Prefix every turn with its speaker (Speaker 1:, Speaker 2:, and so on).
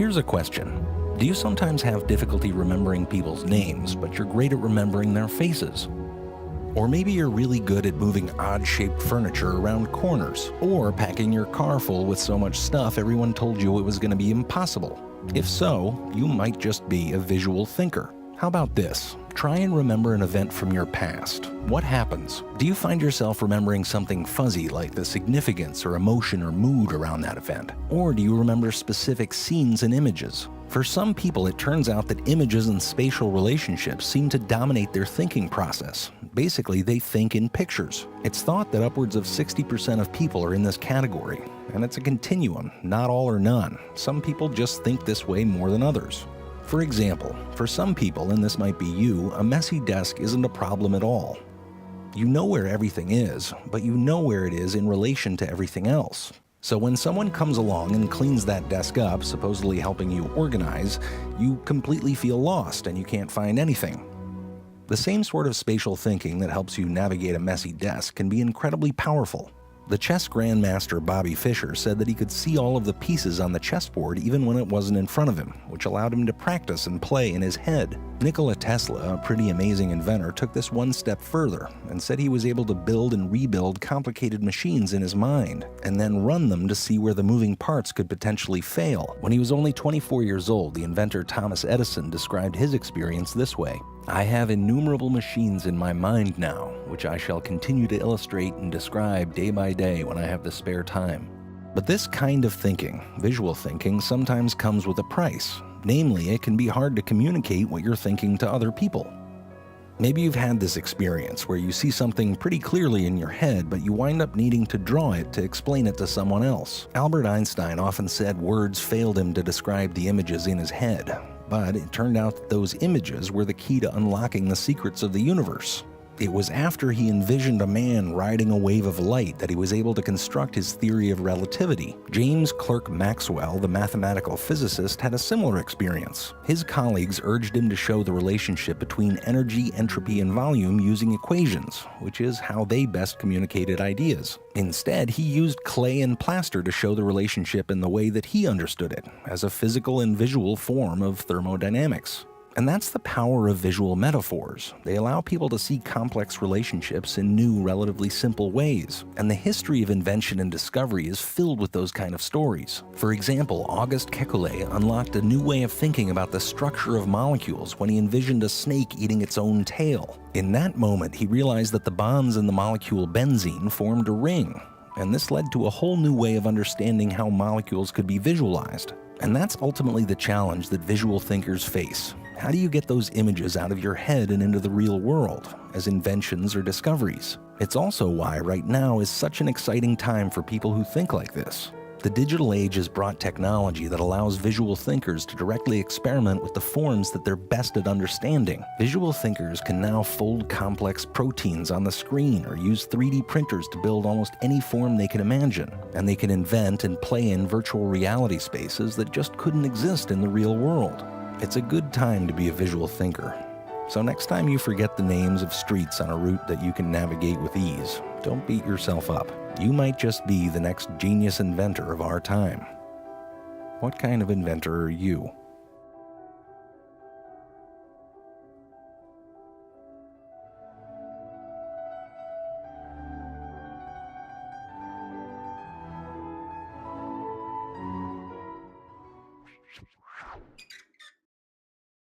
Speaker 1: Here's a question. Do you sometimes have difficulty remembering people's names, but you're great at remembering their faces? Or maybe you're really good at moving odd-shaped furniture around corners, or packing your car full with so much stuff everyone told you it was going to be impossible. If so, you might just be a visual thinker. How about this? Try and remember an event from your past. What happens? Do you find yourself remembering something fuzzy like the significance or emotion or mood around that event? Or do you remember specific scenes and images? For some people, it turns out that images and spatial relationships seem to dominate their thinking process. Basically, they think in pictures. It's thought that upwards of 60% of people are in this category, and it's a continuum, not all or none. Some people just think this way more than others. For example, for some people, and this might be you, a messy desk isn't a problem at all. You know where everything is, but you know where it is in relation to everything else. So when someone comes along and cleans that desk up, supposedly helping you organize, you completely feel lost and you can't find anything. The same sort of spatial thinking that helps you navigate a messy desk can be incredibly powerful. The chess grandmaster Bobby Fischer said that he could see all of the pieces on the chessboard even when it wasn't in front of him, which allowed him to practice and play in his head. Nikola Tesla, a pretty amazing inventor, took this one step further and said he was able to build and rebuild complicated machines in his mind and then run them to see where the moving parts could potentially fail. When he was only 24 years old, the inventor Thomas Edison described his experience this way: "I have innumerable machines in my mind now, which I shall continue to illustrate and describe day by day when I have the spare time." But this kind of thinking, visual thinking, sometimes comes with a price. Namely, it can be hard to communicate what you're thinking to other people. Maybe you've had this experience where you see something pretty clearly in your head, but you wind up needing to draw it to explain it to someone else. Albert Einstein often said words failed him to describe the images in his head. But it turned out that those images were the key to unlocking the secrets of the universe. It was after he envisioned a man riding a wave of light that he was able to construct his theory of relativity. James Clerk Maxwell, the mathematical physicist, had a similar experience. His colleagues urged him to show the relationship between energy, entropy, and volume using equations, which is how they best communicated ideas. Instead, he used clay and plaster to show the relationship in the way that he understood it, as a physical and visual form of thermodynamics. And that's the power of visual metaphors. They allow people to see complex relationships in new, relatively simple ways. And the history of invention and discovery is filled with those kind of stories. For example, Auguste Kekulé unlocked a new way of thinking about the structure of molecules when he envisioned a snake eating its own tail. In that moment, he realized that the bonds in the molecule benzene formed a ring. And this led to a whole new way of understanding how molecules could be visualized. And that's ultimately the challenge that visual thinkers face. How do you get those images out of your head and into the real world, as inventions or discoveries? It's also why right now is such an exciting time for people who think like this. The digital age has brought technology that allows visual thinkers to directly experiment with the forms that they're best at understanding. Visual thinkers can now fold complex proteins on the screen or use 3D printers to build almost any form they can imagine. And they can invent and play in virtual reality spaces that just couldn't exist in the real world. It's a good time to be a visual thinker. So next time you forget the names of streets on a route that you can navigate with ease, don't beat yourself up. You might just be the next genius inventor of our time. What kind of inventor are you?